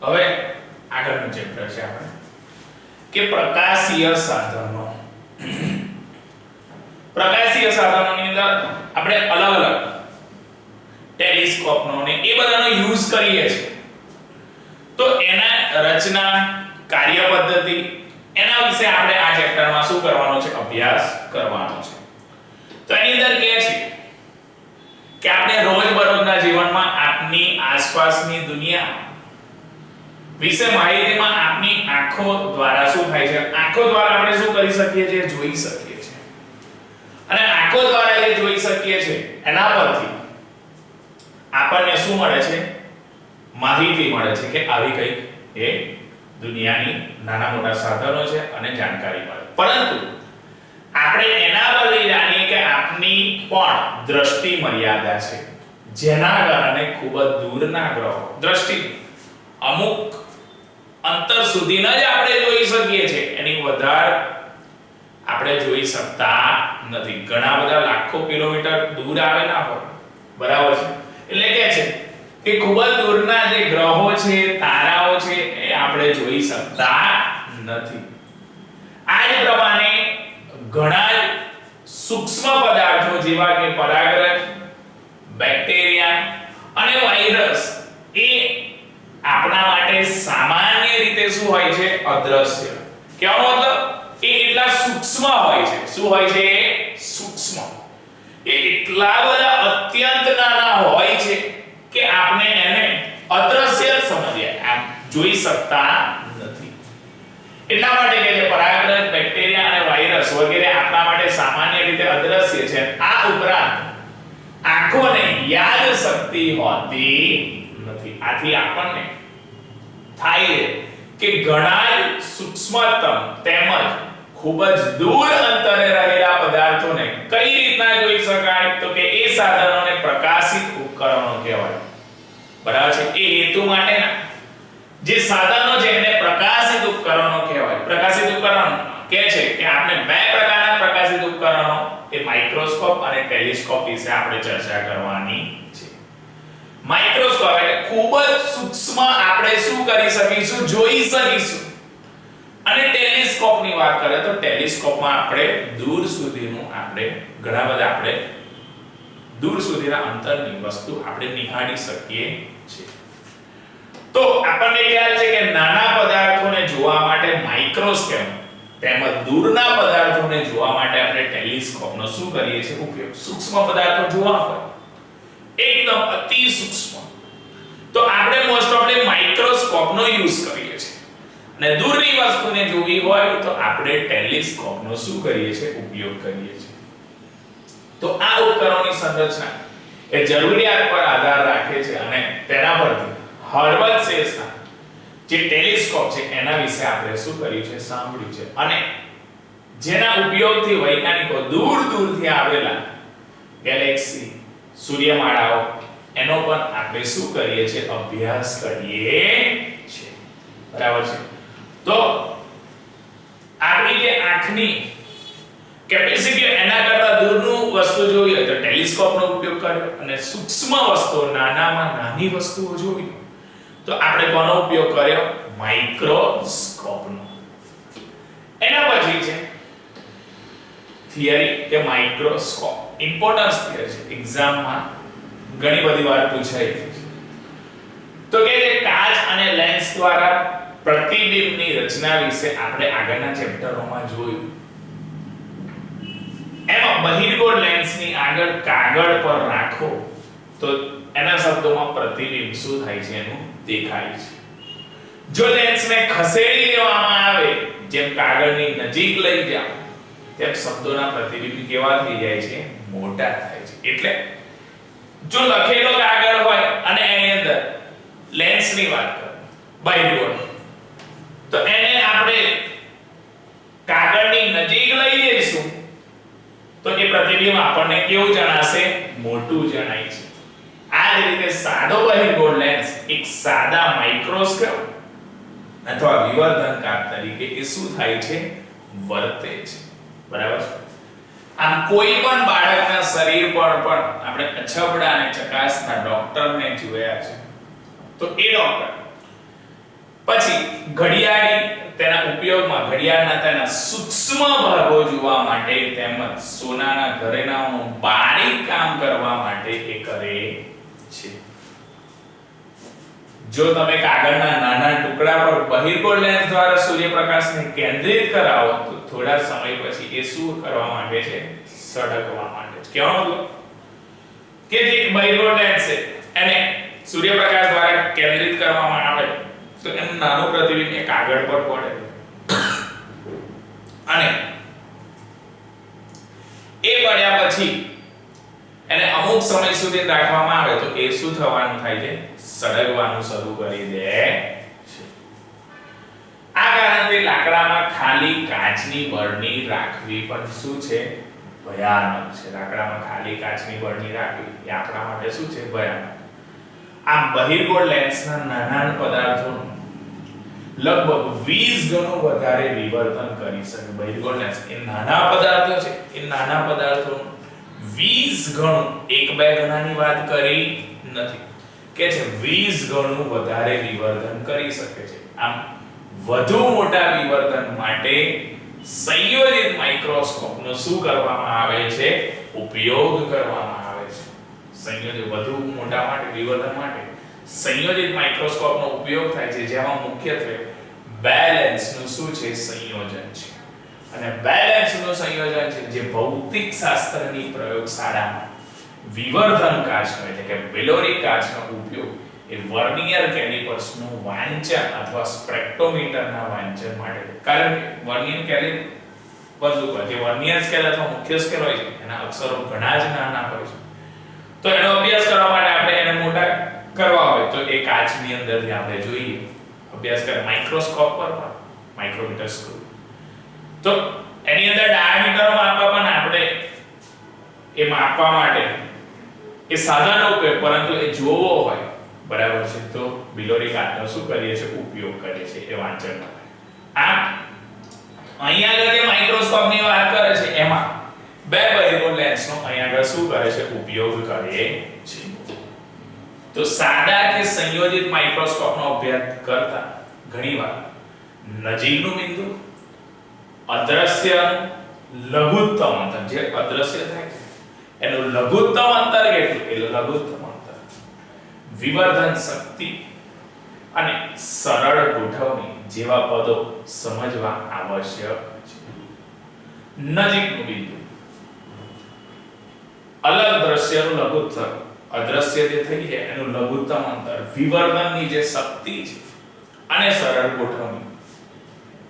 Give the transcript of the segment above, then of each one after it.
હવે આગળનું ચેપ્ટર છે આપણે કે પ્રકાશીય સાધનો. પ્રકાશીય સાધનોની અંદર આપણે અલગ અલગ ટેલિસ્કોપનો ને એ બધાનો યુઝ કરીએ છીએ. તો એના રચના, કાર્ય પદ્ધતિ એના વિશે આપણે આ ચેપ્ટરમાં શું કરવાનો છે? અભ્યાસ કરવાનો છે. તો એની અંદર કહે છે કે આપણે રોજબરોજના જીવનમાં આપની આસપાસની દુનિયા વિશે માહિતીમાં આપની આંખો દ્વારા શું થાય છે? આંખો દ્વારા આપણે શું કરી શકીએ છીએ? જોઈ શકીએ છીએ. અને આંખો દ્વારા જે જોઈ શકીએ છીએ એના પરથી આપણને શું મળે છે? માહિતી મળે છે કે આવી કઈ એ દુનિયાની નાના મોટા સાધનો છે અને જાણકારી મળે. પરંતુ આપણે એના પરથી જાણીએ કે આપની પણ દ્રષ્ટિ મર્યાદા છે, જેના કારણે ખૂબ જ દૂરના ગ્રહો દ્રષ્ટિ અમુક અંતર સુધીને જ આપણે જોઈ શકીએ છીએ, એની વધારે આપણે જોઈ શકતા નથી. ઘણા બધા લાખો કિલોમીટર દૂર આવેલા હોય, બરાબર છે. એટલે કે છે કે ખૂબ જ દૂરના જે ગ્રહો છે, તારાઓ છે, એ આપણે જોઈ શકતા નથી. આ જ પ્રમાણે ઘણા સૂક્ષ્મ પદાર્થો જેવા કે પરાગરજ, બેક્ટેરિયા અને વાયરસ એ આપણા માટે સામાન્ય રીતે શું હોય છે? અદ્રશ્ય. કહેવાનો મતલબ એ એટલા સૂક્ષ્મ હોય છે. શું હોય છે? સૂક્ષ્મ. એ એટલા બધા અત્યંત નાના હોય છે કે આપણે એને અદ્રશ્ય સમજીએ, આમ જોઈ શકતા નથી. એટલા માટે કે જે પરાગરજ, બેક્ટેરિયા અને વાયરસ વગેરે આપણા માટે સામાન્ય રીતે અદ્રશ્ય છે. આ ઉપરાંત આંખોને યાદ શક્તિ હોતી નથી. આથી આપણને થાય કે ઘણા સૂક્ષ્મતમ તેમજ ખૂબ જ દૂર અંતરે રહેલા પદાર્થોને કઈ રીતના જોઈ શકાય? તો કે એ સાધનોને પ્રકાશિત ઉપકરણો કહેવાય. બરાબર છે. એ હેતુ માટેના જે સાધનો છે એને પ્રકાશિત ઉપકરણો કહેવાય. પ્રકાશિત ઉપકરણ કહે છે કે આપણે બે પ્રકારના પ્રકાશિત ઉપકરણો, એ માઇક્રોસ્કોપ અને ટેલિસ્કોપ વિશે આપણે ચર્ચા કરવાની છે. માઇક્રોસ્કોપ એટલે ખૂબ જ સૂક્ષ્મ આપણે શું કરી શકીશું? જોઈ શકીશું. અને ટેલિસ્કોપની વાત કરીએ તો ટેલિસ્કોપમાં આપણે દૂર સુધીનું આપણે ઘણા બધા આપણે દૂર સુધીના અંતરની વસ્તુ આપણે નિહાળી શકીએ છીએ. તો આપણને ખ્યાલ છે કે નાના પદાર્થોને જોવા માટે માઇક્રોસ્કોપ તેમજ દૂરના પદાર્થોને જોવા માટે આપણે ટેલિસ્કોપનો શું કરીએ છીએ? ઉપયોગ. સૂક્ષ્મ પદાર્થો જોવા હોય એકદમ અતિ સૂક્ષ્મ, તો આપણે મોસ્ટ ઓફલી માઇક્રોસ્કોપનો યુઝ કરીએ છીએ. અને દૂરની વસ્તુને જોવી હોય તો આપણે ટેલિસ્કોપનો શું કરીએ છીએ? ઉપયોગ કરીએ છીએ. તો આ ઉપકરણોની સંરચના એ જરૂરિયાત પર આધાર રાખે છે અને તેના પરથી હર્બટ સેસના જે ટેલિસ્કોપ છે એના વિશે આપણે શું કર્યું છે? સાંભળ્યું છે. અને જેના ઉપયોગથી વૈજ્ઞાનિકો દૂર દૂરથી આવેલા ગેલેક્સી, સૂર્યમાળાઓ એનો પણ આપણે શું કરીએ છીએ? અભ્યાસ કરીએ છીએ. બરાબર છે. તો આપણી જે આંખની કેપેસિટી એના કરતા દૂરનું વસ્તુ જોવી હોય તો ટેલિસ્કોપનો ઉપયોગ કર્યો, અને સૂક્ષ્મ વસ્તુઓ, નાનામાં નાની વસ્તુઓ જોવી તો આપણે કોનો ઉપયોગ કર્યો? માઇક્રોસ્કોપનો. એના પછી છે થિયરી કે માઇક્રોસ્કોપ ઇમ્પોર્ટન્સ થિયરી છે. એક્ઝામમાં ઘણી બધી વાર પૂછાય છે. તો કે કાચ અને લેન્સ દ્વારા પ્રતિબિંબની રચના વિશે આપણે આગળના ચેપ્ટરોમાં જોયું. એમાં બહિર્ગોળ લેન્સની આગળ કાગળ પર રાખો તો એના શબ્દોમાં પ્રતિબિંબ શું થાય છે? એનું દેખાય છે. જો લેન્સને ખસેડી લેવામાં આવે, જેમ કાગળની નજીક લઈ જાઓ, તેમ શબ્દોના પ્રતિબિંબ કેવા થઈ જાય છે? મોટા થાય છે. એટલે જો લખેલો કાગળ હોય અને એની અંદર લેન્સની વાત કરો બહિર્ગોળ, તો એને આપણે કાગળની નજીક લઈ જઈશું તો એ પ્રતિબિંબ આપણને કેવું જણાશે? મોટું જણાય છે. આ જ રીતે સાદો બહિર્ગોળ લેન્સ એક સાદા માઇક્રોસ્કોપ અથવા વિવર્ધનકાર તરીકે એ શું થાય છે? વર્તે છે. બરાબર છે. આમ કોઈ પણ બાળકના શરીર પર પણ આપણે અછબડા અને ચકાસતા ડોક્ટરને જોયા છે તો એ ડોક્ટર ઘડિયાળી તેના ઉપયોગમાં ઘડિયાળના તેના સૂક્ષ્મ ભાગો જોવા માટે તેમજ સોનાના ઘરેણાઓનું બારીક કામ કરવા માટે એ કરે છે. જો તમે કાગળના નાના ટુકડા પર બહિર્ગોળ લેન્સ દ્વારા સૂર્યપ્રકાશને કેન્દ્રિત કરાવો તો થોડા સમય પછી એ શું કરવા માંગે છે? સળગવા માંગે છે. કેવો મતલબ કે જે બહિર્ગોળ લેન્સ છે એને સૂર્યપ્રકાશ દ્વારા કેન્દ્રિત કરવામાં આવે તો એનું નાનું પ્રતિબિંબ એ કાગળ પર પડે અને એ પડ્યા પછી એને અમુક સમય સુધી રાખવામાં આવે તો એ શું થવાનું થાય છે? સળગવાનું શરૂ કરી દે છે. આ કારણથી લાકડામાં ખાલી કાચની બરણી રાખવી પણ શું છે? ભયાનક છે. લાકડામાં ખાલી કાચની બરણી રાખવી એ આપણા માટે શું છે? ભયાનક. આ બહિર્ગોળ લેન્સના નાના પદાર્થોનું લગભગ 20 ગણું વધારે વિવર્તન કરી શકે. બહિર્ગોળ લેન્સ એ નાના પદાર્થો છે, એ નાના પદાર્થોનું 20 ગણું, 1-2 ગણાની વાત કરી નથી કે છે 20 ગણું વધારે વિવર્તન કરી શકે છે. આમ વધુ મોટા વિવર્તન માટે સંયોજિત માઇક્રોસ્કોપનો શું કરવામાં આવે છે? ઉપયોગ કરવામાં આવે છે. સંયોજિત વધુ મોટા માટે વિવર્તન માટે સંયોજિત માઇક્રોસ્કોપનો ઉપયોગ થાય છે, જેમાં મુખ્યત્વે બે લેન્સનું શું છે? સંયોજન છે. અને બે લેન્સનું સંયોજન છે જે ભૌતિક શાસ્ત્રની પ્રયોગશાળામાં વિવર્ધન કાચનો એટલે કે બેલોરી કાચનો ઉપયોગ એ વર્નિયર કેલિપર્સનું વાંચન અથવા સ્પેક્ટ્રોમીટરના વાંચન માટે. કારણ કે વર્નિયર કેલિપર્સ ઉપર જે વર્નિયર સ્કેલ અથવા મુખ્ય સ્કેલ હોય છે એના અક્ષરો ઘણા જ નાના હોય છે. તો એનો અભ્યાસ કરવા માટે આપણે એને મોટા કરવા હોય તો એ કાચની અંદરથી આપણે જોઈએ અભ્યાસ કરે માઇક્રોસ્કોપ પર પણ માઇક્રોમીટર સ્ક્રૂ. તો એની અંદર ડાયામીટર માપવા પણ આપણે એ માપવા માટે એ સાધનો ઉપયોગ, પરંતુ એ જોવો હોય બરાબર છે તો બિલોરી કાચનો શું કરીએ છીએ? ઉપયોગ કરીએ છીએ એ વાંચન માટે. આ અહીંયા આગળ જે માઇક્રોસ્કોપની વાત કરે છે એમાં બે બહિર્ગોળ લેન્સનો અહીંયા આગળ શું કરે છે? ઉપયોગ કરે છે. તો સાદા કે સંયોજિત માઇક્રોસ્કોપનો અભ્યાસ કરતા ઘણીવાર નજીકનું બિંદુ, અદ્રશ્યનું લઘુત્તમ અંતર, જે અદ્રશ્ય થાય છે એનું લઘુત્તમ અંતર કેટલું? એટલે લઘુત્તમ અંતર, વિવર્ધન શક્તિ અને સરળ ગોઠવણી જેવા પદો સમજવા આવશ્યક છે. નજીકનું બિંદુ, અલગ દ્રશ્યનું લઘુત્તમ, અદ્રશ્ય જે થઈ જાય એનું લઘુત્તમ અંતર, વિવર્ધનની જે શક્તિ છે અને સરળ ગોઠવણી,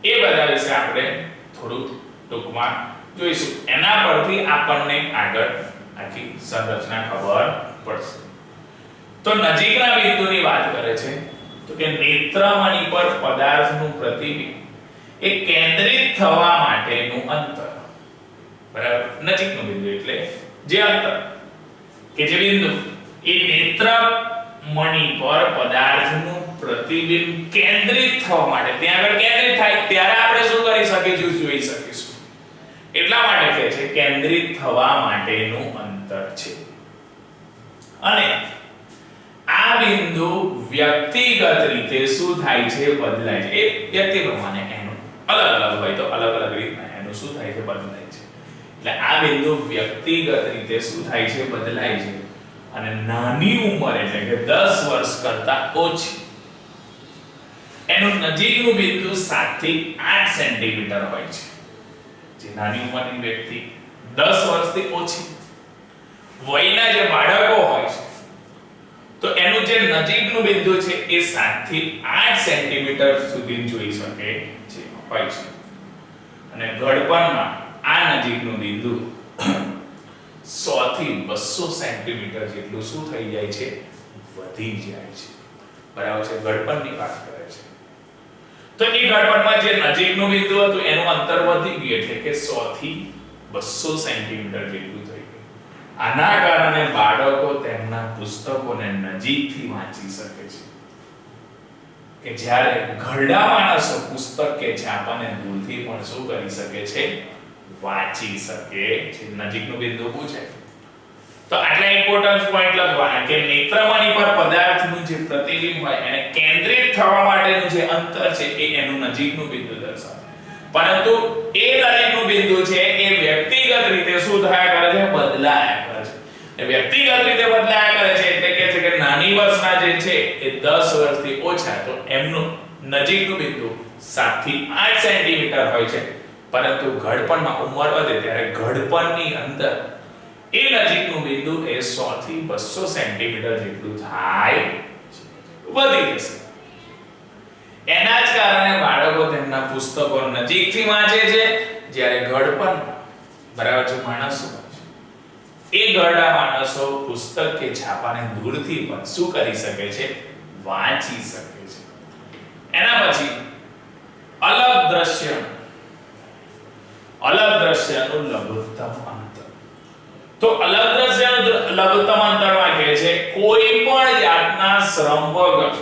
એ બધા વિશે આપણે થોડું ટૂંકમાં જોઈશું. એના પરથી આપણને આગળ આખી સંરચના ખબર પડશે. તો નજીકના બિંદુની વાત કરે છે તો કે નેત્રમણી પર પદાર્થનું પ્રતિબિંબ એ કેન્દ્રિત થવા માટેનું અંતર, બરાબર. નજીકનું બિંદુ એટલે જે અંતર કે જે બિંદુ એ નેત્રમણી પર પદાર્થનું પ્રતિબિંબ કેન્દ્રિત થવા માટે ત્યાં આગળ કેન્દ્રિત થાય ત્યારે આપણે શું કરી શકીશું? જોઈ શકીશું. એટલા માટે કહે છે કેન્દ્રિત થવા માટેનું અંતર છે. અને આ બિંદુ વ્યક્તિગત રીતે શું થાય છે? બદલાય છે. એ વ્યક્તિ પ્રમાણે એનું અલગ અલગ હોય તો અલગ અલગ રીતના એનું શું થાય છે? બદલાય છે. એટલે આ બિંદુ વ્યક્તિગત રીતે શું થાય છે? બદલાય છે. અને નાની ઉંમર એટલે કે 10 વર્ષ કરતા ઓછી એનું નજીકનું બિંદુ 7 થી 8 સેન્ટીમીટર હોય છે. જે નાની ઉંમરની વ્યક્તિ 10 વર્ષથી ઓછી વયના જે બાળકો હોય છે તો એનું જે નજીકનું બિંદુ છે એ 7 થી 8 સેન્ટીમીટર સુધી જોઈ શકે છે હોય છે. અને ઘડપણમાં આ નજીકનું બિંદુ 100 થી 200 સેન્ટીમીટર જેટલું શું થઈ જાય છે? વધી જાય છે. બરાબર છે. ઘડપણની વાત કરે છે તો એ ઘડપણમાં જે નજીકનું બિંદુ હતું એનું અંતર વધી ગયું એટલે કે 100 થી 200 સેન્ટીમીટર જેટલું થઈ ગયું. આના કારણે બાળકો તેમના પુસ્તકોને નજીકથી વાંચી શકે છે કે જ્યારે ઘરડા માણસો પુસ્તક કે છાપાને દૂરથી પણ શું કરી શકે છે? વાંચી શકે છે. નજીકનું બિંદુ પૂછે તો તો આટલા ઇમ્પોર્ટન્ટ પોઈન્ટ લખવાના કે નેત્રમણી પર પદાર્થનું જે પ્રતિબિંબ હોય એને કેન્દ્રિત થવા માટેનું જે અંતર છે એ એનું નજીકનું બિંદુ દર્શાવે. પરંતુ એ દરેકનું બિંદુ છે એ વ્યક્તિગત રીતે શું થયા કરે છે? બદલાયા કરે છે. એ વ્યક્તિગત રીતે બદલાયા કરે છે એટલે કે છે કે નાની વર્ષના જે છે એ 10 વર્ષથી ઓછા તો એમનું નજીકનું બિંદુ 7 થી 8 સેન્ટીમીટર હોય છે. પરંતુ ઘડપણમાં ઉંમર વધે ત્યારે ઘડપણની અંદર એ નજીકનું બિંદુ એ 100 થી 200 સેન્ટીમીટર જેટલું થાય વધી જશે. એના જ કારણે બાળકો તેમના પુસ્તકો નજીકથી વાંચે છે જ્યારે ઘડપણ બરાબર છે માણસો એ ઘરડા માણસો પુસ્તક કે છાપાને દૂરથી પણ શું કરી શકે છે? વાંચી શકે છે. એના પછી અલગ દ્રશ્યનું લઘુત્તમ અંતર. તો અલગ દ્રશ્યનું લઘુત્તમ અંતરમાં કહે છે કોઈ પણ જાતના શ્રમ વગર,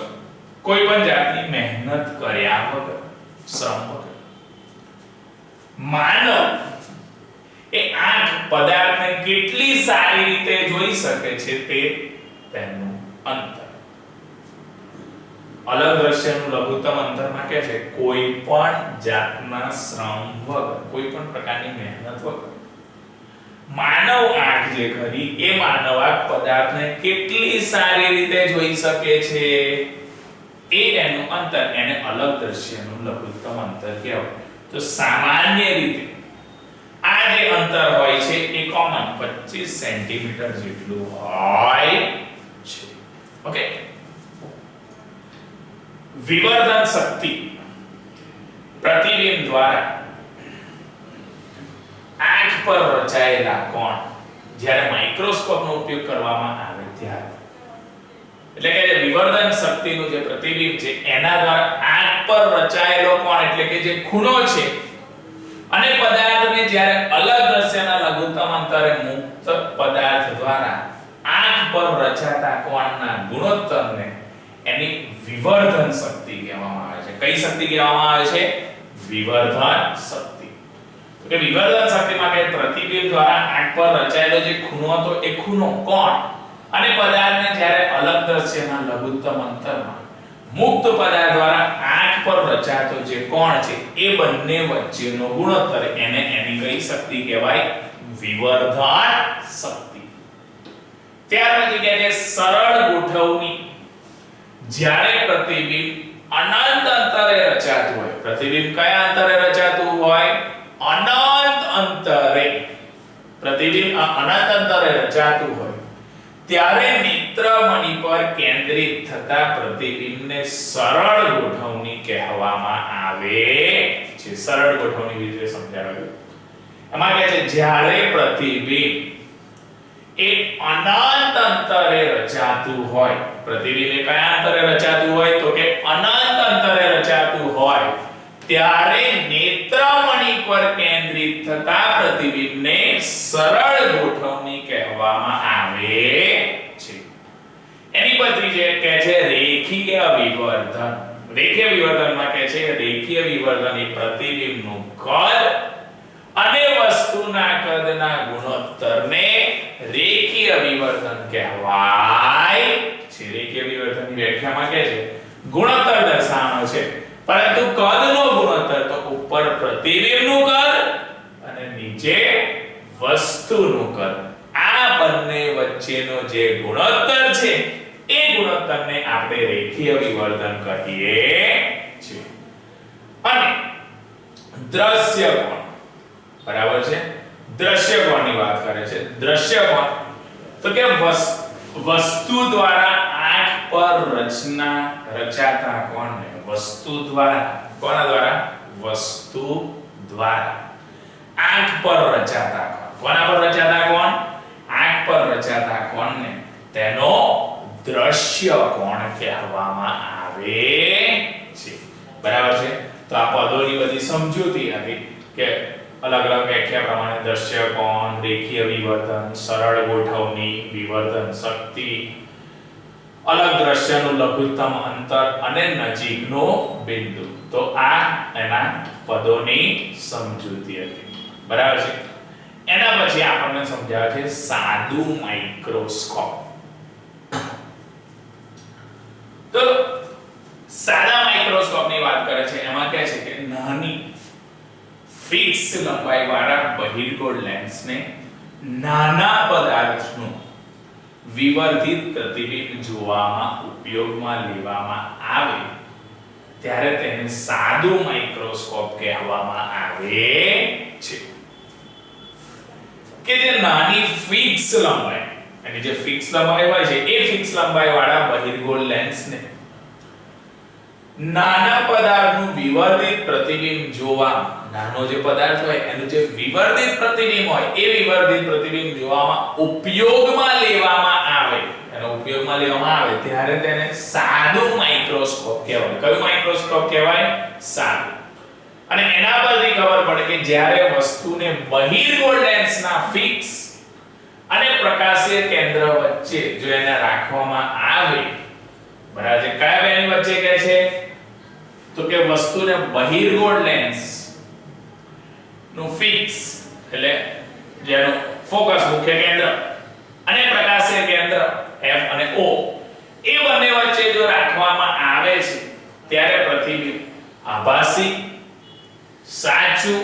કોઈ પણ જાતની મહેનત કર્યા વગર, શ્રમ વગર માનવ એ આંખ પદાર્થને કેટલી સારી રીતે જોઈ શકે છે તે તેનું અંતર. અલગ દ્રશ્યનું લઘુત્તમ અંતરમાં કહે છે કોઈ પણ જાતના શ્રમ વગર, કોઈ પણ પ્રકારની મહેનત વગર માનવ આંખ જે ખરી એ માનવ આંખ પદાર્થને કેટલી સારી રીતે જોઈ શકે છે એ એનું અંતર, એને અલગ દ્રશ્યનું લઘુત્તમ અંતર કહેવાય. તો સામાન્ય રીતે આ જે અંતર હોય છે એ કોમન 25 સેન્ટીમીટર જેટલું હોય છે. ઓકે. વિવર્ધન શક્તિ પ્રતિબિંબ દ્વારા આંખ પર રચાયેલા કોણ જ્યારે માઇક્રોસ્કોપનો ઉપયોગ કરવામાં આવે ત્યારે, એટલે કે વિવર્ધન શક્તિનું જે પ્રતિબિંબ છે એના દ્વારા આંખ પર રચાયેલો કોણ એટલે કે જે ખૂણો છે અને પદાર્થને જ્યારે અલગ દ્રશ્યના લઘુત્તમ અંતરે મુક્ત પદાર્થ દ્વારા આંખ પર રચાતા કોણના ગુણોત્તરને એની વિવર્ધન શક્તિ કહેવામાં આવે છે. કઈ શક્તિ કહેવામાં આવે છે? વિવર્ધન શક્તિ. તો કે વિવર્ધન શક્તિમાં કે પ્રતિબિંબ દ્વારા આંખ પર રચાયેલો જે ખૂણો હતો એ ખૂણો કોણ અને પદાર્થને જ્યારે અલગ દ્રશ્યના લઘુત્તમ અંતરમાં મુક્ત પદાર્થ દ્વારા આંખ પર રચાતો જે કોણ છે એ બંને વચ્ચેનો ગુણોત્તર એને એની કઈ શક્તિ કહેવાય? વિવર્ધન શક્તિ. ત્યાર પછી કહે છે સરળ ગોઠવણી. જ્યારે પ્રતિબિંબ અનંત અંતરે રચાતું હોય, પ્રતિબિંબ કયા અંતરે રચાતું હોય? અનંત અંતરે. પ્રતિબિંબ અનંત અંતરે રચાતું હોય ત્યારે નેત્રમણી પર કેન્દ્રિત થતા પ્રતિબિંબને સરળ ગોઠવણી કહેવામાં આવે છે. સરળ ગોઠવણી વિશે સમજાવ્યું. એમાં કહે છે જ્યારે પ્રતિબિંબ એ અનંત અંતરે રચાતું હોય, પ્રતિબિંબ એ કયા અંતરે રચાતું હોય? તો કે અનંત અંતરે રચાતું હોય ત્યારે નેત્રમણી પર કેન્દ્રિત થતા પ્રતિબિંબને સરળ ગોઠવણી કહેવામાં આવે છે. એની પછી જે કહે છે રેખીય વિવર્ધન. રેખીય વિવર્ધનમાં કહે છે રેખીય વિવર્ધન એ પ્રતિબિંબનું કદ અને વસ્તુના કદના ગુણોત્તરને રેખીય વિવર્ધન કહેવાય છે. રેખીય વિવર્ધનની વ્યાખ્યામાં કહે છે ગુણોત્તર દર્શાવવાનો છે પરંતુ કદનો ગુણોત્તર તો ઉપર પ્રતિબિંબનું કદ અને નીચે વસ્તુનું કદ, આ બંને વચ્ચેનો જે ગુણોત્તર છે એ ગુણોત્તરને આપણે રેખીય વિવર્ધન કહીએ છીએ. અને દ્રશ્ય કોણ બરાબર છે, દ્રશ્ય કોણની વાત કરે છે. દ્રશ્ય કોણ તો કે વસ્તુ દ્વારા આંખ પર રચાતા કોણને વસ્તુ દ્વારા, કોના દ્વારા? વસ્તુ દ્વારા આંખ પર રચાતા કોણ. કોના પર રચાતા કોણ? આંખ પર રચાતા કોણને તેનો દ્રશ્ય કોણ કહેવામાં આવે છે. બરાબર છે. તો આ પદોની બધી સમજૂતી હતી કે અલગ અલગ વ્યાખ્યા પ્રમાણે દ્રશ્ય કોણ, રેખીય વિવર્ધન, સરળ ગોઠવણી, વિવર્ધન શક્તિ, અલગ દ્રશ્યનું લઘુત્તમ અંતર અને નજીકનો બિંદુ. તો આ એના પદોની સમજૂતી હતી. બરાબર છે. એના પછી આપણને સમજાવે છે સાદું માઇક્રોસ્કોપ. તો સાદા માઇક્રોસ્કોપની વાત કરે છે એમાં કહે છે કે નાની ફિક્સ લંબાઈ વાળા બહિર્ગોળ લેન્સને નાના પદાર્થનું વિવર્ધિત પ્રતિબિંબ જોવામાં ઉપયોગમાં લેવામાં આવે ત્યારે તેને સાદું માઇક્રોસ્કોપ કહેવામાં આવે છે. કે જે નાની ફિક્સ લંબાઈ અને જે ફિક્સ લંબાઈ હોય છે એ ફિક્સ લંબાઈ વાળા બહિર્ગોળ લેન્સને નાના પદાર્થનું વિવર્ધિત પ્રતિબિંબ જોવામાં, નાનો જે પદાર્થ હોય એનું જે વિવર્ધિત પ્રતિબિંબ હોય એ વિવર્ધિત પ્રતિબિંબ જોવામાં ઉપયોગમાં લેવામાં આવે, એનો ઉપયોગમાં લેવામાં આવે ત્યારે તેને સાદું માઇક્રોસ્કોપ કહેવાય. કયું માઇક્રોસ્કોપ કહેવાય? સાદું. અને એના પરથી ખબર પડે કે જ્યારે વસ્તુને બહિર્ગોળ લેન્સના ફિક્સ અને પ્રકાશીય કેન્દ્ર વચ્ચે જો એને રાખવામાં આવે, બરાબર છે, કયા બેની વચ્ચે કહે છે? તો કે વસ્તુને બહિર્ગોળ લેન્સ નું ફિક્સ એટલે જેનું ફોકસ મુખ્ય કેન્દ્ર અને પ્રકાશીય કેન્દ્ર F અને O એ બંને વચ્ચે જો રાખવામાં આવે છે ત્યારે પ્રતિબિંબ આભાસી, સાચું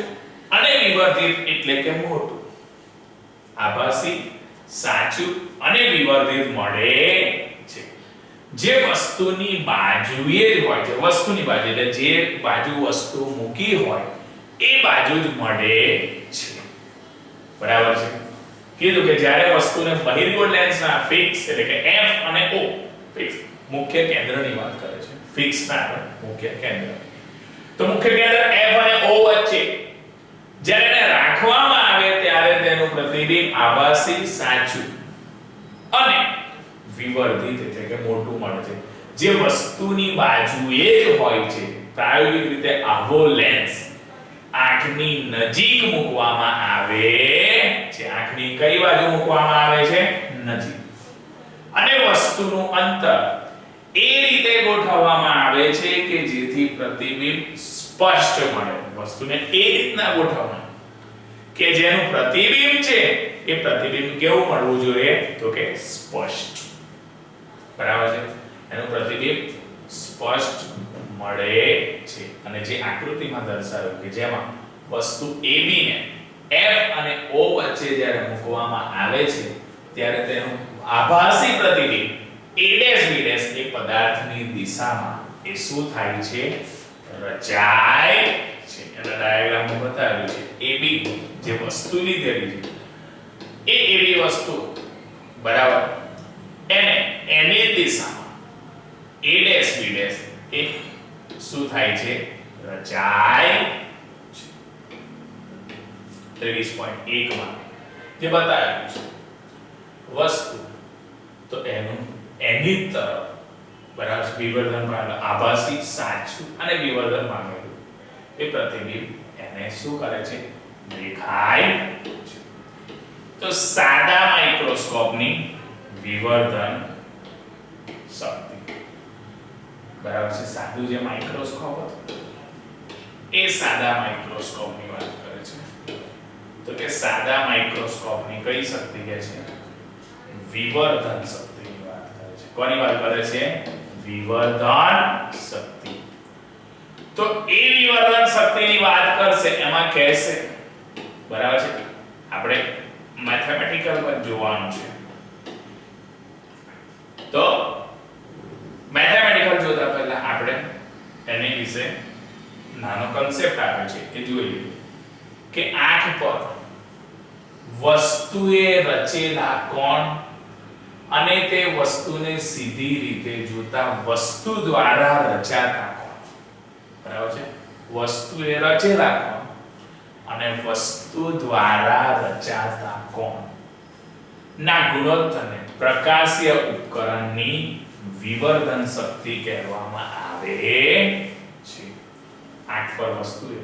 અને વિવર્ધિત એટલે કે મોટું, આભાસી, સાચું અને વિવર્ધિત મળે છે. જે વસ્તુની બાજુએ જ હોય છે, વસ્તુની બાજુ એટલે જે બાજુ વસ્તુ મૂકી હોય એ બાજુ જ મળે છે. બરાબર છે. કીધું કે જ્યારે વસ્તુને બહિર્ગોળ લેન્સના ફિક્સ એટલે કે F અને O ફિક્સ મુખ્ય કેન્દ્રની વાત કરે છે, ફિક્સ ના મુખ્ય કેન્દ્ર, તો મુખ્ય કેન્દ્ર F અને O વચ્ચે જ્યારે એને રાખવામાં આવે ત્યારે તેનું પ્રતિબિંબ આભાસી, સાચું અને વિવર્ધિત એટલે કે મોટું મળે છે. જે વસ્તુની બાજુએ જ હોય છે, પ્રાયોગિક રીતે આવો લેન્સ આંખની નજીક મૂકવામાં આવે છે, આંખની કઈ બાજુ મૂકવામાં આવે છે? નજીક. અને વસ્તુનું અંતર એ રીતે ગોઠવવામાં આવે છે કે જેથી પ્રતિબિંબ સ્પષ્ટ મળે. વસ્તુને એ રીતના ગોઠવવાનું કે જેનું પ્રતિબિંબ છે એ પ્રતિબિંબ કેવું મળવું જોઈએ? તો કે સ્પષ્ટ. બરાબર છે. એનું પ્રતિબિંબ સ્પષ્ટ મળે છે. અને જે આકૃતિમાં દર્શાવ્યું કે જેમાં વસ્તુ AB ને F અને O વચ્ચે જ્યારે મૂકવામાં આવે છે ત્યારે તેનું આભાસી પ્રતિબિંબ A' B' એ પદાર્થની દિશામાં એ શું થાય છે? રચાય છે. એના ડાયાગ્રામમાં બતાવ્યું છે. AB જે વસ્તુ લીધેલી છે એ AB વસ્તુ, બરાબર, એને એની દિશામાં A' B' એ શું થાય છે? રચાય છે. 23.1 માં જે બતાવ્યું છે વસ્તુ તો એનું એની તરફ, બરાબર, વિવર્ધન પામેલું આભાસી, સાચું અને વિવર્ધન પામેલું એ પ્રતિબિંબ એને શું કરે છે? દેખાય છે. તો સાદા માઇક્રોસ્કોપની વિવર્ધન શક્તિ, બરાબર છે, સાદું જે માઇક્રોસ્કોપ હતું એ સાદા માઇક્રોસ્કોપની વાત કરે છે. તો કે સાદા માઇક્રોસ્કોપની કઈ શક્તિ કહે છે? વિવર્ધન શક્તિની વાત કરે છે. કોની વાત કરે છે? વિવર્ધન શક્તિ. તો એ વિવર્ધન શક્તિની વાત કરશે એમાં કહેશે, બરાબર છે, આપણે મેથેમેટિકલ પર જોવાનું છે. તો મેથેમેટિકલ જોતા પહેલા આપણે એની વિશે નાનો કન્સેપ્ટ આપ્યો છે કે જોઈએ કે આંખ પર વસ્તુએ રચેલા કોણ અને તે વસ્તુને સીધી રીતે જોતા વસ્તુ દ્વારા રચાતા કોણ, બરાબર છે, વસ્તુએ રચેલા કોણ અને વસ્તુ દ્વારા રચાતા કોણ ના ગુણોત્તરને પ્રકાશીય ઉપકરણની વિવર્ધન શક્તિ કહેવામાં આવે છે. આંખ પર વસ્તુએ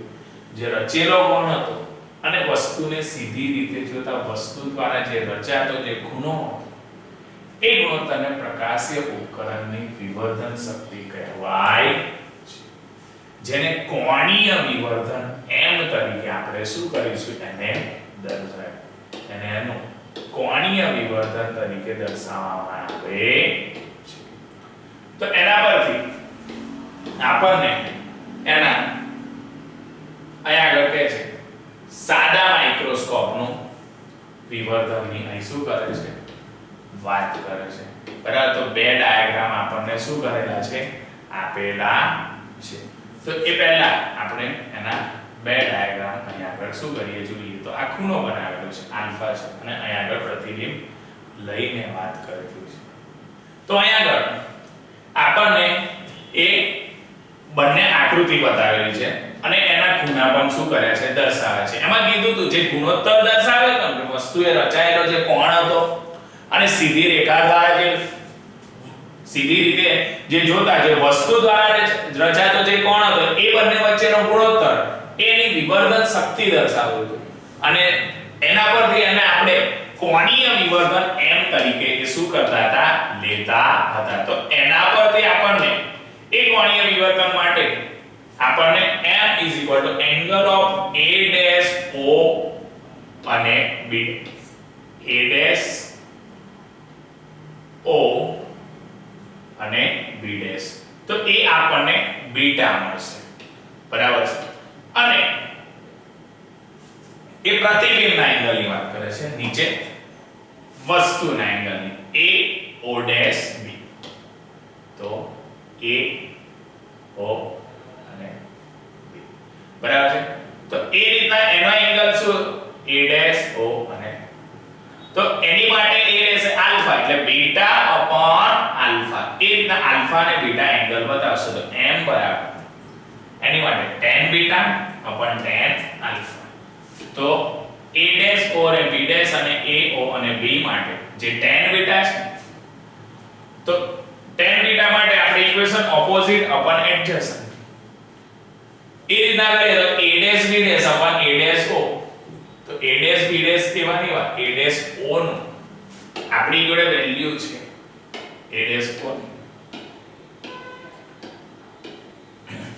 જે રચેલો કોણ હતો અને વસ્તુને સીધી રીતે જોતા વસ્તુ દ્વારા જે રચાતો જે ખૂણો એ ગુણોત્તરને પ્રકાશીય ઉપકરણની વિવર્ધન શક્તિ કહેવાય છે. જેને કોણીય વિવર્ધન એમ તરીકે આપણે શું કરીશું? એને દર્શાવ્યું. એને એનું કોણીય વિવર્ધન તરીકે દર્શાવવામાં આવે છે. તો એના પરથી આપણને એના અહીંયા આગળ કહે છે સાદા માઇક્રોસ્કોપનું વિવર્ધનની અહીં શું કરે છે વાત કરે છે. બરાબર. તો બે ડાયાગ્રામ આપણને શું કરેલા છે આપેલા છે. તો એ પહેલા આપણે એના બે ડાયાગ્રામ અહીં આગળ શું કરીએ જોઈએ. તો આ ખૂણો બનાવેલો છે આલ્ફા છે અને અહીં આગળ પ્રતિબિંબ લઈને વાત કરેલી છે. તો અહીં આગળ આપણને એ બંને આકૃતિ બતાવેલી છે અને એના ખૂણા પણ શું કર્યા છે દર્શાવે છે. એમાં કીધું હતું જે ગુણોત્તર દર્શાવે તો કે વસ્તુએ રચાયેલો જે કોણ હતો અને સીધી રેખા દ્વારા જે સીધી રીતે જે જોતા જે વસ્તુ દ્વારા રચાતો જે કોણ હતો એ બંને વચ્ચેનો ગુણોત્તર એની વિવર્ધન શક્તિ દર્શાવતું હતું અને એના પરથી એને આપણે કોણીય વિવર્ધન m તરીકે એ શું કરતા હતા લેતા હતા. તો એના પરથી આપણને એ કોણીય વિવર્ધન માટે આપણને m angle of a dash o અને b a dash o અને b dash તો એ આપણને બીટા મળશે. બરાબર છે. અને એ પ્રતિબિંબના એંગલની વાત કરે છે નીચે વસ્તુના એંગલની a o dash b. તો a o અને b. બરાબર છે. તો એ રીતના એનો એંગલ શું a dash o અને તો એની માટે એ રહેશે આલ્ફા એટલે બીટા અપોન આલ્ફા. એ રીતના આલ્ફા અને બીટા એંગલ બતાવશો તો m બરાબર એની માટે tan beta upon tan alpha. તો a dash o અને b dash અને a o અને b માટે જે tan બીટા છે તો tan બીટા માટે આપણે ઇક્વેશન ઓપોઝિટ અપોન એડજસન્ટ એ રીતના કરીએ તો a dash b dash upon a dash o. તો a dash b dash કેવાની વાત a dash o નું આપણી જોડે વેલ્યુ છે a dash o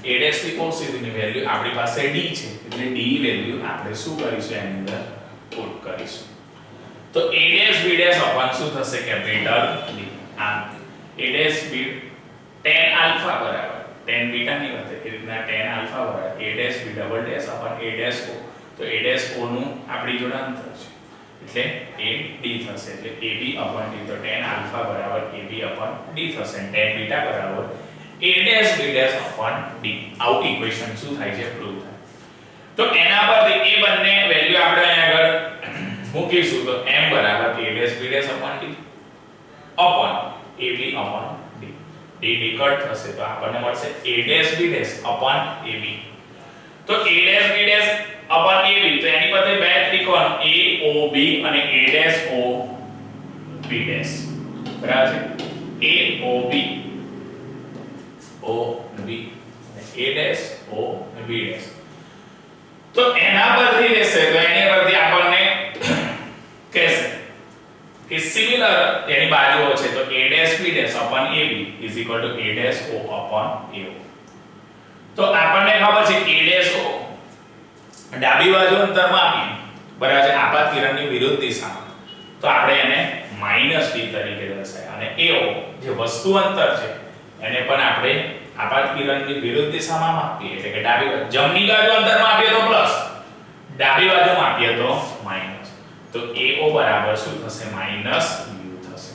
a dash થી o સુધીની વેલ્યુ આપણી પાસે d છે એટલે d વેલ્યુ આપણે શું કરીશું એની અંદર પુટ કરીશું. તો a dash b dash upon શું થશે કેપિટલ d. આમ a dash b tan alpha બરાબર tan બીટા ની વાત એ રીતના tan આલ્ફા બરાબર a dash b double dash upon a dash o. તો a dash o નું આપણી જોડે અંતર છે એટલે a d થશે એટલે ab અપોન d. તો tan આલ્ફા બરાબર ab અપોન d થશે અને tan બીટા બરાબર a dash b dash upon d. આવું ઇક્વેશન શું થાય છે પ્રૂવ થાય. તો એના પરથી એ બંને વેલ્યુ આપણે અહીં આગળ મૂકીશું તો m બરાબર a dash b dash upon d upon ab upon d. d cut થશે તો આપણને મળશે a dash b dash upon ab. તો a dash b dash upon ab તો એની પરથી બે ત્રિકોણ AOB અને a dash o b dash બરાબર છે AOB o b a dash o b dash. તો એના પરથી રહેશે તો એની પરથી આપણને કહેશે કે સિમિલર એની બાજુઓ છે તો a dash b dash upon ab is equal to a dash o upon ao. તો આપણને ખબર છે a dash o ડાબી બાજુ અંતરમાં આપીએ બરાબર છે આપાત કિરણની વિરુદ્ધ દિશામાં તો આપણે એને -d તરીકે દર્શાવીએ અને ao જે વસ્તુ અંતર છે એને પણ આપણે આપાત કિરણની વિરુદ્ધ દિશામાં માપીએ એટલે કે ડાબી બાજુ જમણી બાજુ અંતરમાં આપીએ તો પ્લસ ડાબી બાજુમાં આપીએ તો માઈનસ. તો ao બરાબર શું થશે -u થશે.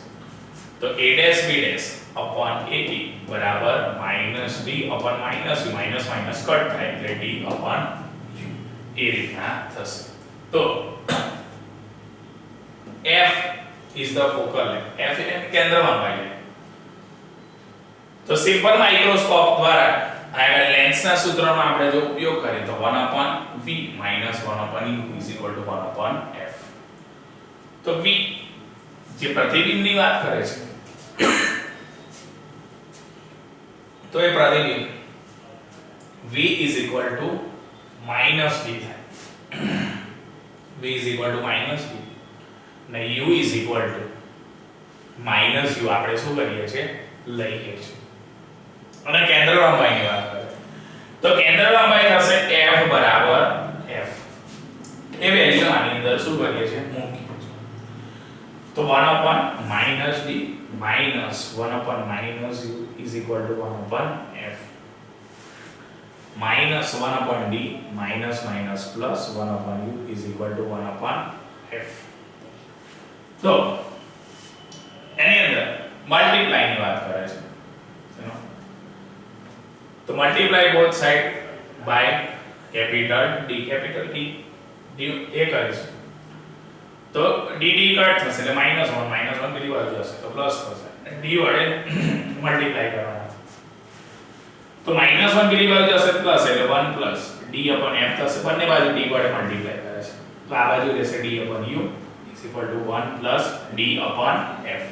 તો a dash b dash upon ab બરાબર -d upon -u minus minus cut થાય એટલે d અપોન એ રીતના થશે. તો f is the focal length. f એટલે કેન્દ્રમાં લંબાઈ. તો સિમ્પલ માઇક્રોસ્કોપ દ્વારા આગળ લેન્સના સૂત્રનો આપણે જો ઉપયોગ કરીએ તો 1/v - 1/u = 1/f. તો v જે પ્રતિબિંબની વાત કરે છે તો એ પ્રતિબિંબ v is equal to minus d થાય v is equal to minus d અને u is equal to minus u આપણે શું કરીએ છીએ લઈએ છીએ. અને કેન્દ્ર લંબાઈની વાત કરીએ તો કેન્દ્ર લંબાઈ થશે f બરાબર f. એ વેલ્યુ આની અંદર શું કરીએ છીએ મૂકીએ તો 1 upon minus d minus 1 upon minus u is equal to 1 upon f minus 1 upon d minus minus plus 1 upon u is equal to 1 upon f. તો એની અંદર મલ્ટીપ્લાય ની વાત કરે છે, તો multiply both side by capital D capital D એ કરીશું તો dd કટ થશે એટલે -1 બીજી બાજુ જશે તો પ્લસ થશે d વડે મલ્ટીપ્લાય કરવાના તો -1 બીજી બાજુ જશે પ્લસ એટલે 1 પ્લસ d upon f થશે, બંને બાજુ d વડે મલ્ટીપ્લાય કરે છે તો આ બાજુ રહેશે d upon u is equal to 1 plus d upon f.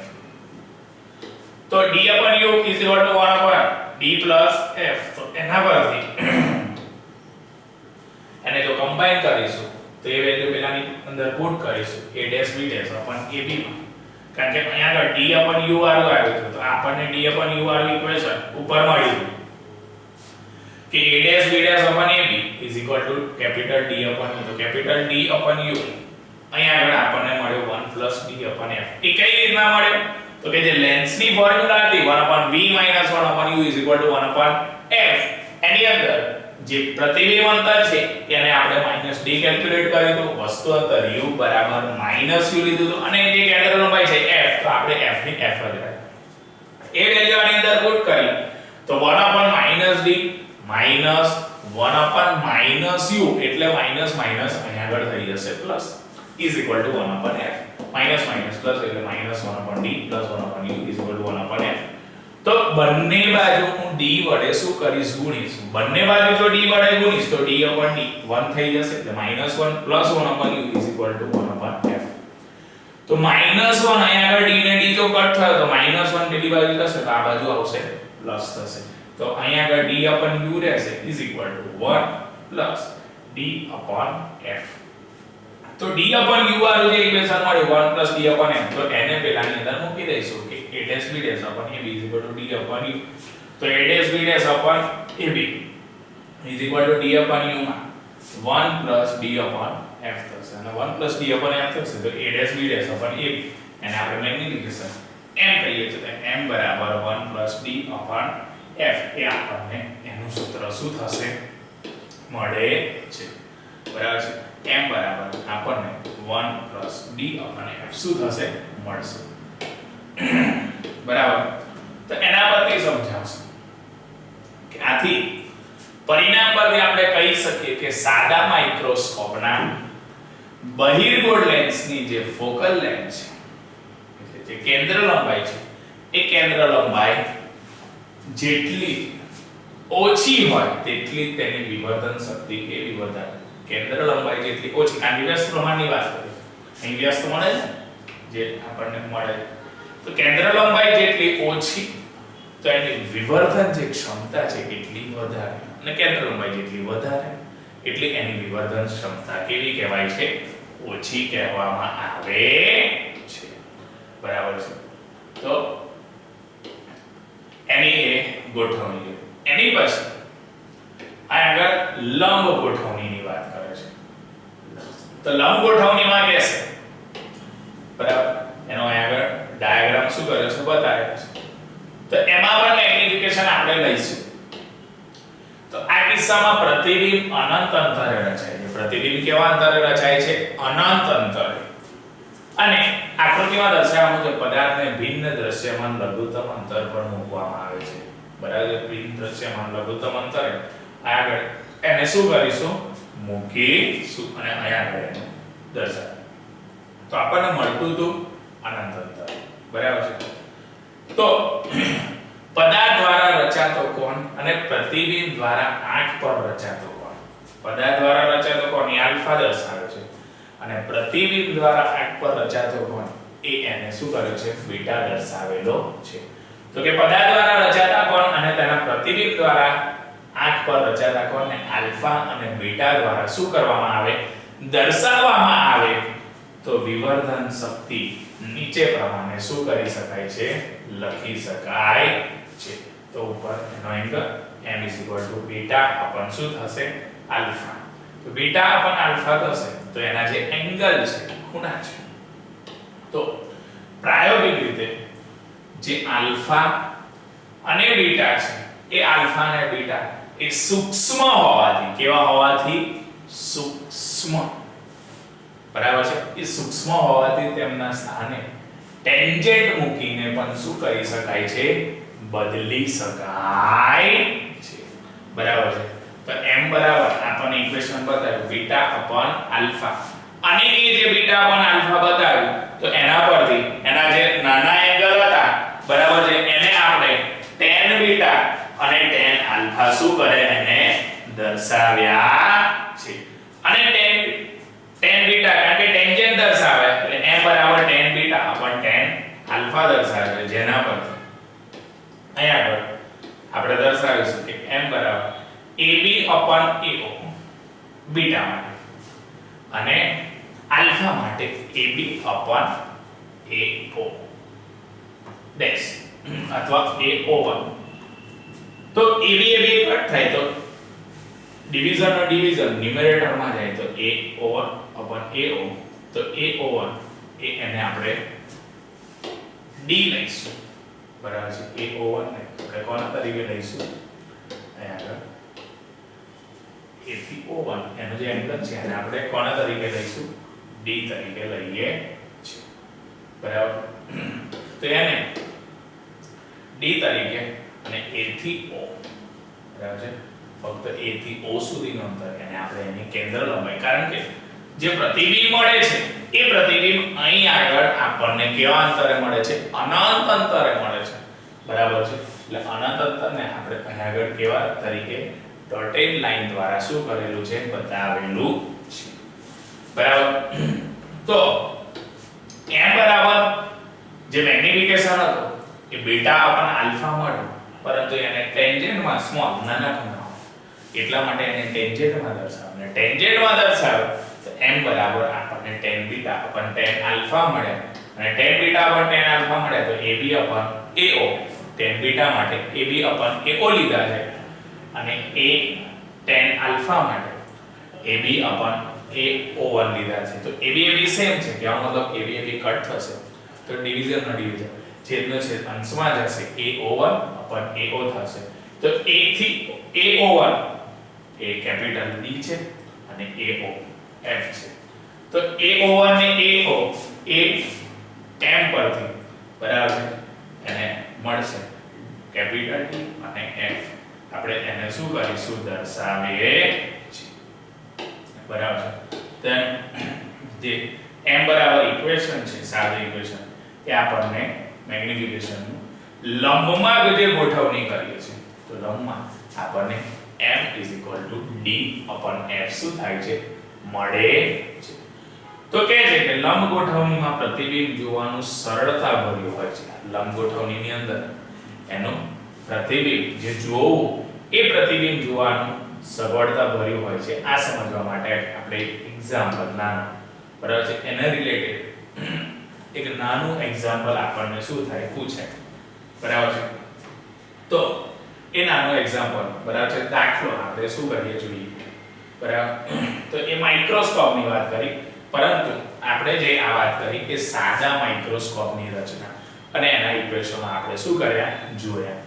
તો d upon u is equal to 1 upon d plus f. તો એના પરથી એને જો કમ્બાઈન કરીશું તો એ વેલ્યુ પેલાની અંદર પુટ કરીશું a dash b dash upon ab માં, કારણ કે અહીંયા આગળ d upon u વાળું આવ્યું હતું તો આપણને d upon u વાળું ઇક્વેશન ઉપર મળ્યું કે a dash b dash upon ab is equal to capital D upon u. તો capital D upon u અહીંયા આગળ આપણને મળ્યો 1 plus d upon f. એ કઈ રીતના મળ્યો તો કે જે લેન્સ ની ફોર્મ્યુલા હતી 1 upon v minus 1 upon u is equal to 1 upon f, એની અંદર જે પ્રતિબિંબ અંતર છે એને આપણે -d કેલ્ક્યુલેટ કર્યું તો વસ્તુ અંતર u બરાબર -u લીધું તો અને જે કેન્દ્ર લંબાઈ છે f તો આપણે f ની f જ રાખી એ વેલ્યુ આની અંદર પુટ કરી તો 1 upon -d minus 1 upon -u એટલે માઈનસ માઈનસ અહીંયા આગળ થઈ જશે plus is equal to 1 upon f minus minus plus એટલે -1 upon d plus 1 upon u is equal to 1 upon f. તો બંને બાજુ હું d વડે શું કરીશ ગુણીશ, બંને બાજુ જો d વડે ગુણીશ તો d upon d 1 થઈ જશે એટલે -1 plus 1 upon u is equal to 1 upon f. તો -1 અહીંયા આગળ d ને d જો કટ થયો તો -1 પેલી બાજુ થશે તો આ બાજુ આવશે પ્લસ થશે તો અહીંયા આગળ d upon u રહેશે is equal to 1 plus d upon f. તો d upon u વાળું જે ઇક્વેશન મળ્યું 1 plus d upon f તો એને પેલાની અંદર મૂકી દઈશું કે a dash b dash upon ab is equal to d upon u. તો a dash b dash upon ab is equal to d upon u માં 1 plus d upon f થશે અને 1 plus d upon f થશે તો a dash b dash upon ab એને આપણે magnification m કહીએ છીએ તો m બરાબર 1 plus d upon f એ આપણને એનું સૂત્ર શું થશે મળે છે, બરાબર છે. m બરાબર આપણને 1 plus d upon f શું થશે મળશે, બરાબર. તો એના પરથી સમજાવશું કે આથી પરિણામ પરથી આપણે કહી શકીએ કે સાદા માઇક્રોસ્કોપના બહિર્ગોળ લેન્સની જે ફોકલ લેન્થ છે એટલે જે કેન્દ્ર લંબાઈ છે એ કેન્દ્ર લંબાઈ જેટલી ઓછી હોય તેટલી તેની વિવર્ધન શક્તિ કેવી વધારે, કેન્દ્ર લંબાઈ જેટલી ઓછી, આ વ્યસ્ત પ્રમાણની વાત કરીએ અહીં વ્યસ્ત મળે છે જે આપણને મળે તો કેન્દ્ર લંબાઈ જેટલી ઓછી તો એની વિવર્ધન જે ક્ષમતા છે એટલી વધારે અને કેન્દ્ર લંબાઈ જેટલી વધારે એટલી એની વિવર્ધન ક્ષમતા કેવી કહેવાય છે ઓછી કહેવામાં આવે છે, બરાબર છે. તો એની એ ગોઠવણી છે. એની પછી આ આગળ લંબ ગોઠવણીની વાત કરે છે તો લંબ ગોઠવણીમાં કહેશે, બરાબર, એનો આગળ ડાયાગ્રામ શું કર્યો છે બતાવ્યો છે તો એમાં પણ મેગ્નિફિકેશન આપણે લઈશું. તો આ કિસ્સામાં પ્રતિબિંબ અનંત અંતરે રચાય છે. પ્રતિબિંબ કેવા અંતરે રચાય છે? અનંત અંતરે. અને આકૃતિમાં દર્શાવ્યા મુજબ પદાર્થને ભિન્ન દ્રશ્યમાન લઘુત્તમ અંતર પર મૂકવામાં આવે છે, બરાબર. ભિન્ન દ્રશ્યમાન લઘુત્તમ અંતરે આગળ એને શું કરીશું મૂકીશું અને અહીંયા આગળ એને દર્શાવીશું તો આપણને મળતું હતું અનંત અંતર, બરાબર છે. તો પદાર્થ દ્વારા રચાતો કોણ અને પ્રતિબિંબ દ્વારા આંખ પર રચાતો કોણ, પદાર્થ દ્વારા રચાતો કોણ એ આલ્ફા દર્શાવે છે અને પ્રતિબિંબ દ્વારા આંખ પર રચાતો કોણ એ એને શું કર્યો છે બીટા દર્શાવેલો છે. તો કે પદાર્થ દ્વારા રચાતા કોણ અને તેના પ્રતિબિંબ દ્વારા આંખ પર રચાતા કોણને આલ્ફા અને બીટા દ્વારા શું કરવામાં આવે દર્શાવવામાં આવે તો વિવર્ધન શક્તિ નીચે પ્રમાણે શું કરી શકાય છે લખી શકાય છે. તો ઉપર એનો એંગલ m β upon શું થશે આલ્ફા. તો બીટા upon આલ્ફા થશે તો એના જે એંગલ છે ખૂણા છે તો પ્રાયોગિક રીતે જે આલ્ફા અને બીટા છે એ આલ્ફા અને બીટા એ સૂક્ષ્મ હોવાથી, કેવા હોવાથી? સૂક્ષ્મ, બરાબર છે. એ સૂક્ષ્મ હોવાથી તેમના સ્થાને ટેન્જેન્ટ મૂકીને પણ શું કરી શકાય છે? બદલી શકાય છે, બરાબર છે. તો m બરાબર આપણને ઇક્વેશન બતાવ્યું બીટા અપોન આલ્ફા, અને એ જે બીટા અપોન આલ્ફા બતાવ્યું તો એના પરથી એના જે નાના એંગલ હતા, બરાબર છે, એને આપણે tan બીટા અને tan આલ્ફા શું કરે? એને દર્શાવ્યા છે. અને tan બીટા કારણ કે ટેન્જેન્ટ દર્શાવે એટલે m બરાબર tan beta upon tan alpha દર્શાવે છે, જેના પરથી અહીંયા આગળ આપણે દર્શાવીશું કે m બરાબર AB upon AO બીટા માટે અને આલ્ફા માટે AB upon AO ડેશ અથવા AO1. તો AB કટ થાય તો ડિવિઝન નો ડિવિઝન ન્યુમેરેટર માં જાય તો AO1 upon AO, તો AO1 એને આપણે D લઈશું, બરાબર છે. AO1 ને આપણે કોના તરીકે લઈશું? અહીંયા આગળ A થી O1 એનો જે એંગલ છે એને આપણે કોના તરીકે લઈશું? D તરીકે લઈએ છીએ, બરાબર. તો એને D તરીકે અને A થી O, બરાબર છે. ફક્ત A થી O સુધીનું અંતર એને આપણે એની કેન્દ્ર લંબાઈ, કારણ કે જે પ્રતિબિંબ મળે છે એ પ્રતિબિંબ અહીં આગળ આપણને કેવા અંતરે મળે છે? અનંત અંતરે મળે છે, બરાબર છે. એટલે અનંત અંતરને આપણે અહીં આગળ કેવા તરીકે ડોટેડ લાઈન દ્વારા શું કરેલું છે? બતાવેલું છે, બરાબર. તો m બરાબર જે મેગ્નિફિકેશન હતો એ બીટા અપન આલ્ફા મળ્યો, પરંતુ એને ટેન્જેન્ટમાં સ્મોલ નાના ખૂણા એટલા માટે એને ટેન્જેન્ટમાં દર્શાવ્યો, અને ટેન્જેન્ટમાં દર્શાવ્યો તો m બરાબર આપણને tan બીટા અપન tan આલ્ફા મળે, અને tan બીટા અપન tan આલ્ફા મળે તો AB અપન AO, tan બીટા માટે AB અપન AO લીધા છે અને A tan આલ્ફા માટે AB અપન AO1 લીધા છે. તો AB સેમ છે, કહેવાનો મતલબ AB કટ થશે તો ડિવિઝન નો ડિવિઝન છેદનો છેદ અંશમાં જશે, AO1 અપન AO થશે. તો A થી AO1 એ કેપિટલ D છે અને AO F છે. તો AO1 ને AO એ m પરથી, બરાબર છે, એને મળશે કેપિટલ D અને F. આપણે એને શું કરીશું? દર્શાવીએ છીએ, બરાબર છે. then જે m બરાબર ઇક્વેશન છે, સાદી ઇક્વેશન, એ આપણને મેગ્નિફિકેશન નું લંબમાં જે ગોઠવણી કરીએ છીએ તો લંબમાં આપણને m D F શું થાય છે? મળે છે. તો કહે છે કે લંબ ગોઠવણીમાં પ્રતિબિંબ જોવાનું સરળતા ભર્યું હોય છે. લંબ ગોઠવણીની અંદર એનું પ્રતિબિંબ જે જોવું એ પ્રતિબિંબ જોવાનું સગવડતા ભર્યું હોય છે. આ સમજવા માટે આપણે એક્ઝામ્પલ નાનું, બરાબર છે, એને રિલેટેડ એક નાનું એક્ઝામ્પલ આપણને શું થાય? પૂછે, બરાબર છે. તો એ નાનો એક્ઝામ્પલ, બરાબર છે, દાખલો આપણે શું કરીએ જોઈએ, બરાબર. તો એ માઇક્રોસ્કોપની વાત કરી, પરંતુ આપણે જે આ વાત કરી કે સાદા માઇક્રોસ્કોપની રચના અને એના ઇક્વેશનો આપણે શું કર્યા? જોયા.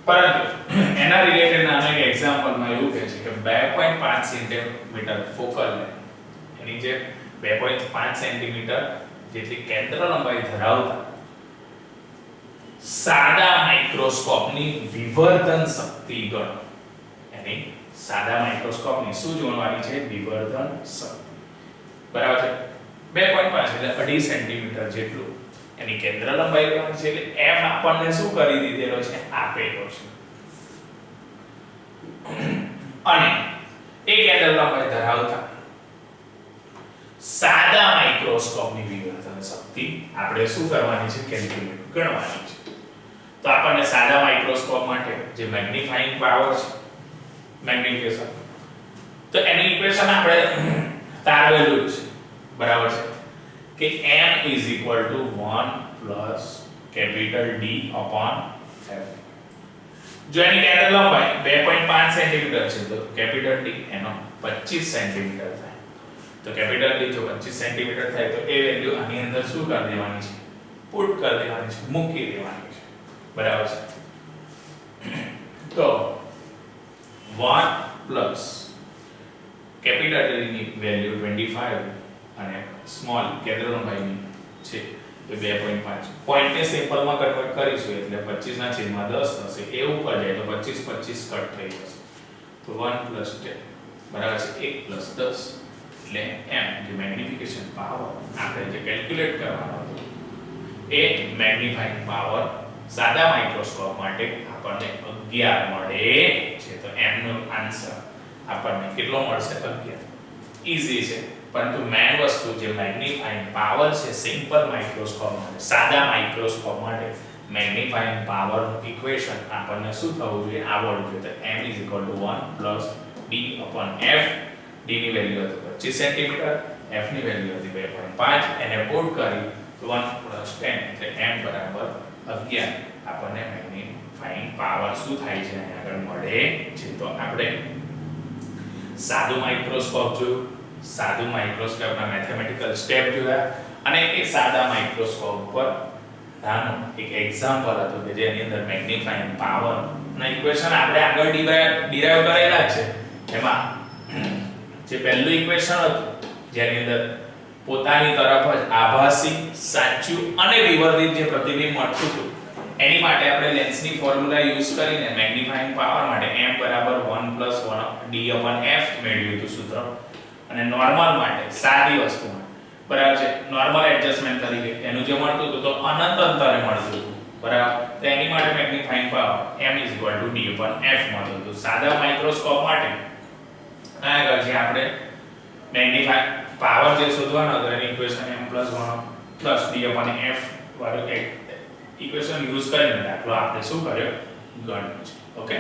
પરંતુ એના રિલેટેડ નાનો એક એક્ઝામ્પલમાં એવું કહે છે કે 2.5 સેન્ટીમીટર ફોકલ લેન્થ, એની જે 2.5 સેન્ટીમીટર જેટલી કેન્દ્ર લંબાઈ ધરાવતા સાદા માઇક્રોસ્કોપની વિવર્ધન શક્તિ ગણો. એની સાદા માઇક્રોસ્કોપની શું જોડવાની છે? વિવર્ધન શક્તિ, બરાબર છે. 2.5 એટલે 2.5 સેન્ટીમીટર જેટલું એની કેન્દ્ર લંબાઈ ગણવાની છે. એટલે m આપણને શું કરી દીધેલો છે? આપેલો છે. અને એ કેન્દ્ર લંબાઈ ધરાવતા સાદા માઇક્રોસ્કોપની વિવર્ધન શક્તિ આપણે શું કરવાની છે? કેલ્ક્યુલેટ ગણવાની છે. તો આપણને સાદા માઇક્રોસ્કોપ માટે જે મેગ્નીફાઈંગ પાવર છે, મેગ્નિફિકેશન, તો એની ઇક્વેશન આપણે તારવેલું છે, બરાબર છે, કે m is equal to 1 plus capital D upon F. જો એની કેન્દ્ર લંબાઈ 2.5 સેન્ટીમીટર છે તો કેપિટલ D એનો 25 સેન્ટીમીટર થાય. તો કેપિટલ D જો 25 સેન્ટીમીટર થાય તો એ વેલ્યુ આની અંદર શું કરી દેવાની છે? પુટ કરી દેવાની છે, મૂકી દેવાની છે, બરાબર છે. તો 1 પ્લસ કેપિટલ D ની વેલ્યુ 25 અને સ્મોલ કેન્દ્રનો છે એ 2.5. પોઈન્ટને સેમ્પલમાં કન્વર્ટ કરીશું એટલે 25 ના છેદમાં 10 થશે. એ ઉપર જાય તો 25 25 કટ થઈ જશે. તો 1 + 10 બરાબર છે 1 + 10 એટલે m જે મેગ્નિફિકેશન પાવર આપણે જે કેલ્ક્યુલેટ કરવાનો હતો એ મેગ્નીફાઈંગ પાવર સાદા માઇક્રોસ્કોપ માટે આપણને 11 મળે છે. તો m નો આન્સર આપણને કેટલો મળશે? 11. ઈઝી છે, પરંતુ મેન વસ્તુ જે મેગ્નીફાઈંગ પાવર છે સિમ્પલ માઇક્રોસ્કોપ માટે, સાદા માઇક્રોસ્કોપ માટે મેગ્નીફાઈંગ પાવર નું ઇક્વેશન આપણને શું થવું જોઈએ? આવડવું જોઈએ. તો m = 1 + d/f. d ની વેલ્યુ હતી 25 સેન્ટીમીટર, f ની વેલ્યુ હતી 2.5. એને પુટ કરી 1 + 10 એટલે m = 11 આપણને મેગ્નીફાઈંગ પાવર શું થાય છે અહીંયા આગળ મળે છે. તો આપણે સાદું માઇક્રોસ્કોપ જોયું, સાદું માઇક્રોસ્કોપના મેથેમેટિકલ સ્ટેપ જોયા, અને એ સાદા માઇક્રોસ્કોપ પર નાનું એક એક્ઝામ્પલ હતું કે જેની અંદર મેગ્નીફાઈંગ પાવર ના ઇક્વેશન આપણે આગળ ડિરાઈવ કરેલા છે. એમાં જે પહેલું ઇક્વેશન હતું જેની અંદર પોતાની તરફ જ આભાસી, સાચું અને વિવર્ધિત જે પ્રતિબિંબ મળતું હતું એની માટે આપણે લેન્સની ફોર્મ્યુલા યુઝ કરીને મેગ્નીફાઈંગ પાવર માટે m = 1 + 1d/f મેળવ્યું હતું સૂત્ર. અને નોર્મલ માટે સાદી વસ્તુમાં બરાબર છે નોર્મલ એડજસ્ટમેન્ટ તરીકે એનું જે મળતું હતું તો અનંત અંતરે મળતું હતું, બરાબર. તો એની માટે મેગ્નીફાઈંગ પાવર m = d/f મળતું હતું. સાદા માઇક્રોસ્કોપ માટે આગળ જે આપણે મેગ્નીફાઈંગ પાવર જે શોધવાનો હતો એની ઇક્વેશન m + 1 + d/f વાળું એક ઇક્વેશન યુઝ કરીને દાખલો આપણે શું કર્યો? ગણ્યો છે. ઓકે.